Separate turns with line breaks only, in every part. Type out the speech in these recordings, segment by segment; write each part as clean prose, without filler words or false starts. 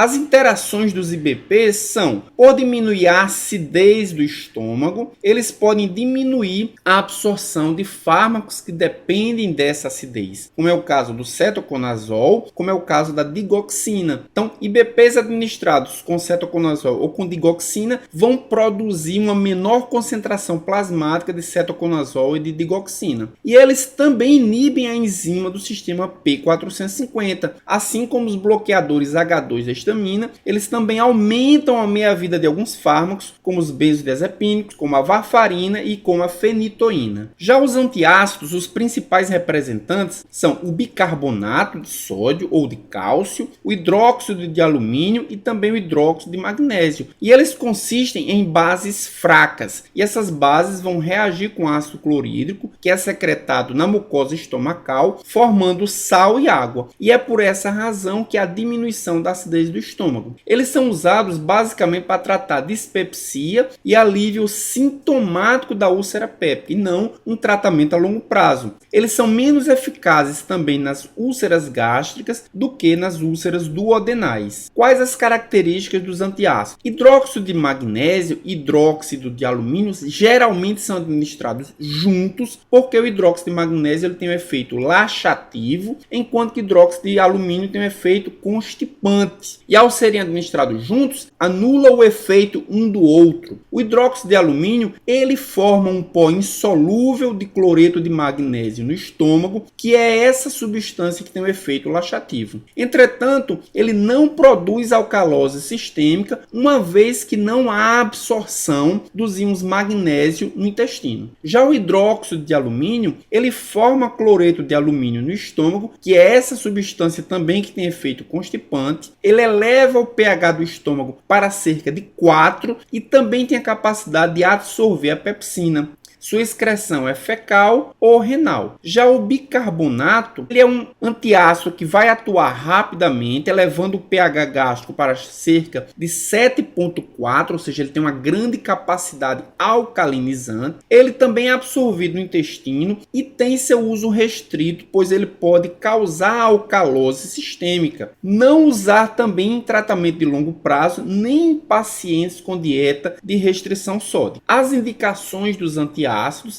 As interações dos IBPs são, por diminuir a acidez do estômago, eles podem diminuir a absorção de fármacos que dependem dessa acidez, como é o caso do cetoconazol, como é o caso da digoxina. Então, IBPs administrados com cetoconazol ou com digoxina vão produzir uma menor concentração plasmática de cetoconazol e de digoxina. E eles também inibem a enzima do sistema P450, assim como os bloqueadores H2 da histamina, eles também aumentam a meia-vida de alguns fármacos, como os benzodiazepínicos, como a varfarina e como a fenitoína. Já os antiácidos, os principais representantes são o bicarbonato de sódio ou de cálcio, o hidróxido de alumínio e também o hidróxido de magnésio. E eles consistem em bases fracas. E essas bases vão reagir com ácido clorídrico, que é secretado na mucosa estomacal, formando sal e água. E é por essa razão que há diminuição da acidez do estômago. Eles são usados basicamente para tratar dispepsia e alívio sintomático da úlcera péptica, e não um tratamento a longo prazo. Eles são menos eficazes também nas úlceras gástricas do que nas úlceras duodenais. Quais as características dos antiácidos? Hidróxido de magnésio e hidróxido de alumínio geralmente são administrados juntos, porque o hidróxido de magnésio ele tem um efeito laxativo, enquanto que o hidróxido de alumínio tem um efeito constipante. E ao serem administrados juntos, anula o efeito um do outro. O hidróxido de alumínio ele forma um pó insolúvel de cloreto de magnésio no estômago, que é essa substância que tem um efeito laxativo. Entretanto, ele não produz alcalose sistêmica, uma vez que não há absorção dos íons magnésio no intestino. Já o hidróxido de alumínio, ele forma cloreto de alumínio no estômago, que é essa substância também que tem efeito constipante. Ele eleva o pH do estômago para cerca de 4 e também tem a capacidade de absorver a pepsina. Sua excreção é fecal ou renal. Já o bicarbonato, ele é um antiácido que vai atuar rapidamente, elevando o pH gástrico para cerca de 7,4, ou seja, ele tem uma grande capacidade alcalinizante. Ele também é absorvido no intestino e tem seu uso restrito, pois ele pode causar alcalose sistêmica. Não usar também em tratamento de longo prazo, nem em pacientes com dieta de restrição sódica. As indicações dos antiácidos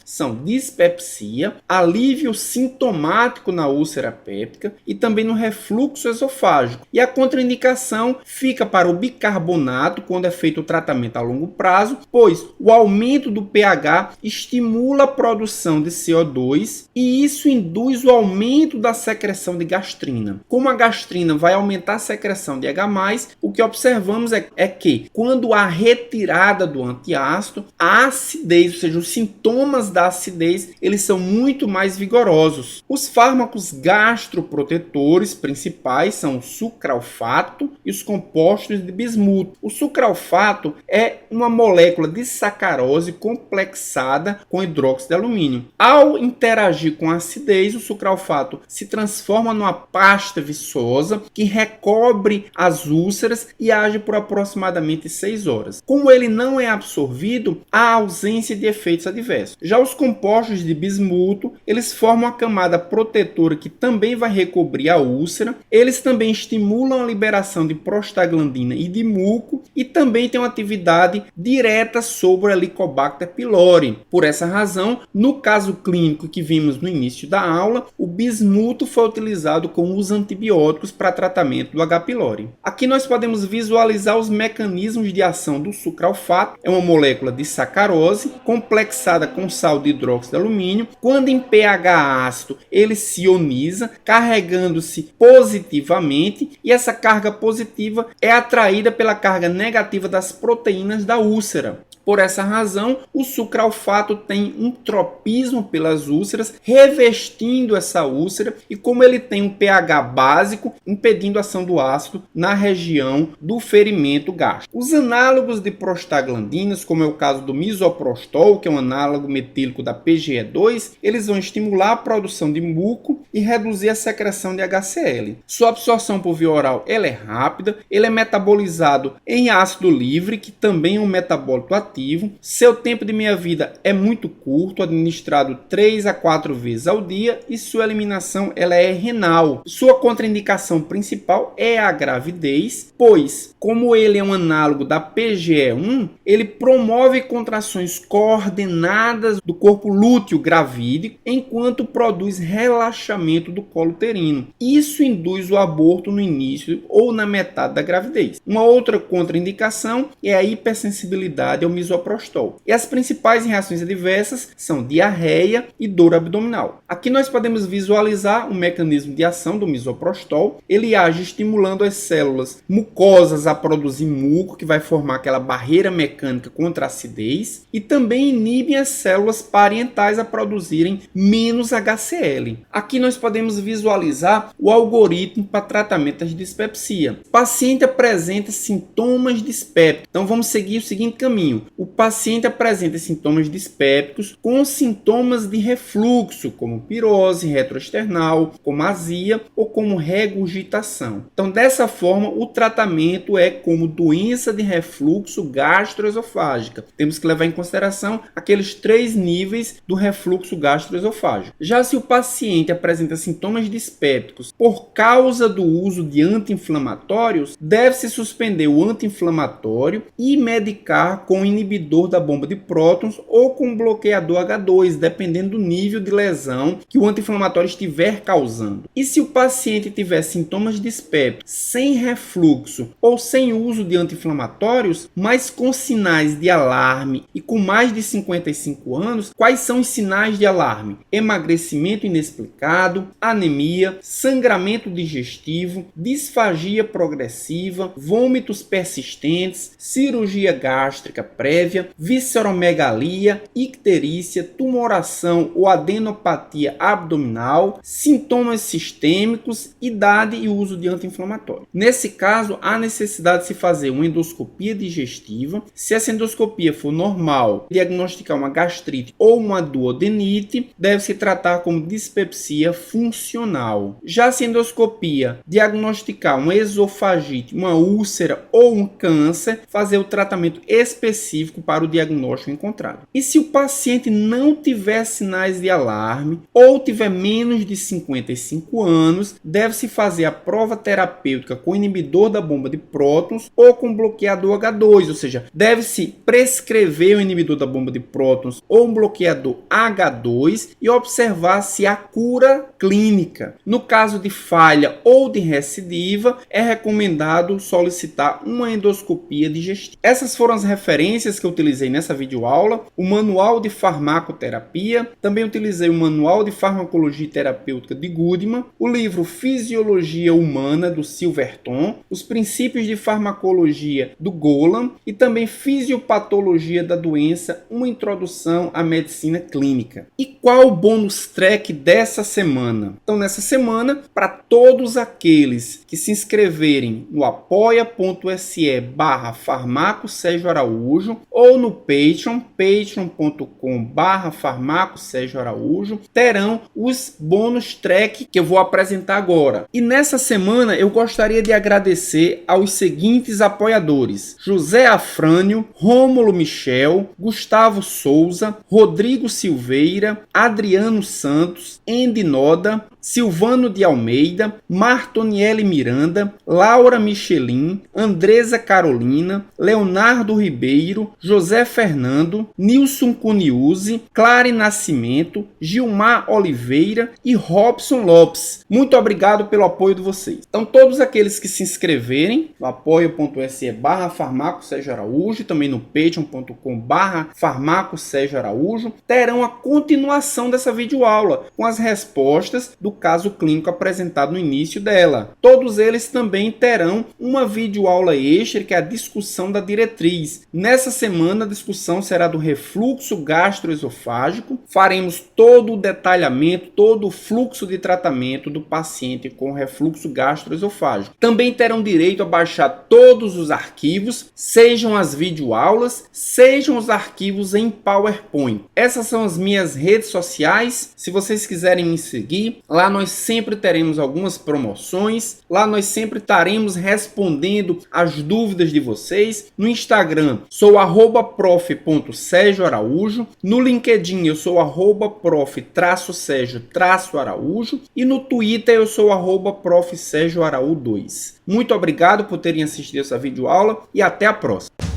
são dispepsia, alívio sintomático na úlcera péptica e também no refluxo esofágico. E a contraindicação fica para o bicarbonato quando é feito o tratamento a longo prazo, pois o aumento do pH estimula a produção de CO2 e isso induz o aumento da secreção de gastrina. Como a gastrina vai aumentar a secreção de H+, o que observamos é que quando há retirada do antiácido, a acidez, ou seja, os sintomas da acidez, eles são muito mais vigorosos. Os fármacos gastroprotetores principais são o sucralfato e os compostos de bismuto. O sucralfato é uma molécula de sacarose complexada com hidróxido de alumínio. Ao interagir com a acidez, o sucralfato se transforma numa pasta viscosa que recobre as úlceras e age por aproximadamente 6 horas. Como ele não é absorvido, há ausência de efeitos adversos. Já os compostos de bismuto, eles formam uma camada protetora que também vai recobrir a úlcera. Eles também estimulam a liberação de prostaglandina e de muco e também têm uma atividade direta sobre a Helicobacter pylori. Por essa razão, no caso clínico que vimos no início da aula, o bismuto foi utilizado como os antibióticos para tratamento do H. pylori. Aqui nós podemos visualizar os mecanismos de ação do sucralfato. É uma molécula de sacarose complexada com sal de hidróxido de alumínio. Quando em pH ácido, ele se ioniza, carregando-se positivamente, e essa carga positiva é atraída pela carga negativa das proteínas da úlcera. Por essa razão, o sucralfato tem um tropismo pelas úlceras, revestindo essa úlcera, e como ele tem um pH básico, impedindo a ação do ácido na região do ferimento gástrico. Os análogos de prostaglandinas, como é o caso do misoprostol, que é um análogo metílico da PGE2, eles vão estimular a produção de muco e reduzir a secreção de HCl. Sua absorção por via oral ela é rápida, ele é metabolizado em ácido livre, que também é um metabólito ativo, ativo, seu tempo de meia-vida é muito curto, administrado 3 a 4 vezes ao dia, e sua eliminação ela é renal. Sua contraindicação principal é a gravidez, pois, como ele é um análogo da PGE1, ele promove contrações coordenadas do corpo lúteo gravídico, enquanto produz relaxamento do colo uterino. Isso induz o aborto no início ou na metade da gravidez. Uma outra contraindicação é a hipersensibilidade ao misoprostol. E as principais reações adversas são diarreia e dor abdominal. Aqui nós podemos visualizar o mecanismo de ação do misoprostol. Ele age estimulando as células mucosas a produzir muco, que vai formar aquela barreira mecânica contra a acidez, e também inibe as células parentais a produzirem menos HCl. Aqui nós podemos visualizar o algoritmo para tratamento da dispepsia. O paciente apresenta sintomas dispépticos. Então vamos seguir o seguinte caminho. O paciente apresenta sintomas dispépticos com sintomas de refluxo, como pirose retroesternal, como azia ou como regurgitação. Então dessa forma o tratamento é como doença de refluxo gastroesofágica. Temos que levar em consideração aqueles 3 níveis do refluxo gastroesofágico. Já se o paciente apresenta sintomas dispépticos por causa do uso de anti-inflamatórios, deve-se suspender o anti-inflamatório e medicar com inibidor da bomba de prótons ou com bloqueador H2, dependendo do nível de lesão que o anti-inflamatório estiver causando. E se o paciente tiver sintomas dispépticos sem refluxo ou sem uso de anti-inflamatórios, mas com sinais de alarme e com mais de 55 anos, quais são os sinais de alarme? Emagrecimento inexplicado, anemia, sangramento digestivo, disfagia progressiva, vômitos persistentes, cirurgia gástrica prévia, visceromegalia, icterícia, tumoração ou adenopatia abdominal, sintomas sistêmicos, idade e uso de anti-inflamatório. Nesse caso, há necessidade de se fazer uma endoscopia digestiva. Se essa endoscopia for normal, diagnosticar uma gastrite ou uma duodenite, deve-se tratar como dispepsia funcional. Já se a endoscopia diagnosticar uma esofagite, uma úlcera ou um câncer, fazer o tratamento específico para o diagnóstico encontrado. E se o paciente não tiver sinais de alarme ou tiver menos de 55 anos, deve-se fazer a prova terapêutica com inibidor da bomba de prótons ou com bloqueador H2, ou seja, deve-se prescrever o inibidor da bomba de prótons ou um bloqueador H2 e observar se há cura clínica. No caso de falha ou de recidiva, é recomendado solicitar uma endoscopia digestiva. Essas foram as referências que eu utilizei nessa videoaula: o manual de farmacoterapia, também utilizei o manual de farmacologia terapêutica de Goodman, o livro Fisiologia Humana do Silverton, os princípios de farmacologia do Golan e também Fisiopatologia da Doença, uma introdução à medicina clínica. E qual o bônus track dessa semana? Então, nessa semana, para todos aqueles que se inscreverem no apoia.se/Farmaco Sérgio Araújo ou no Patreon, patreon.com/Farmaco Sérgio Araújo, terão os bônus track que eu vou apresentar agora. E nessa semana eu gostaria de agradecer aos seguintes apoiadores: José Afrânio, Rômulo Michel, Gustavo Souza, Rodrigo Silveira, Adriano Santos, Andy Noda, Silvano de Almeida, Martoniele Miranda, Laura Michelin, Andresa Carolina, Leonardo Ribeiro, José Fernando, Nilson Cuniuzzi, Clare Nascimento, Gilmar Oliveira e Robson Lopes. Muito obrigado pelo apoio de vocês. Então, todos aqueles que se inscreverem no apoio.se/Farmaco Sérgio Araújo, também no patreon.com/Farmaco Sérgio Araújo, terão a continuação dessa videoaula com as respostas do caso clínico apresentado no início dela. Todos eles também terão uma videoaula extra, que é a discussão da diretriz. Nessa semana a discussão será do refluxo gastroesofágico. Faremos todo o detalhamento, todo o fluxo de tratamento do paciente com refluxo gastroesofágico. Também terão direito a baixar todos os arquivos, sejam as videoaulas, sejam os arquivos em PowerPoint. Essas são as minhas redes sociais. Se vocês quiserem me seguir, lá Lá nós sempre teremos algumas promoções, lá nós sempre estaremos respondendo as dúvidas de vocês. No Instagram, sou @prof.sergioaraújo, no LinkedIn eu sou @prof-sergio-araújo e no Twitter eu sou @prof.sergioaraú2. Muito obrigado por terem assistido essa videoaula e até a próxima.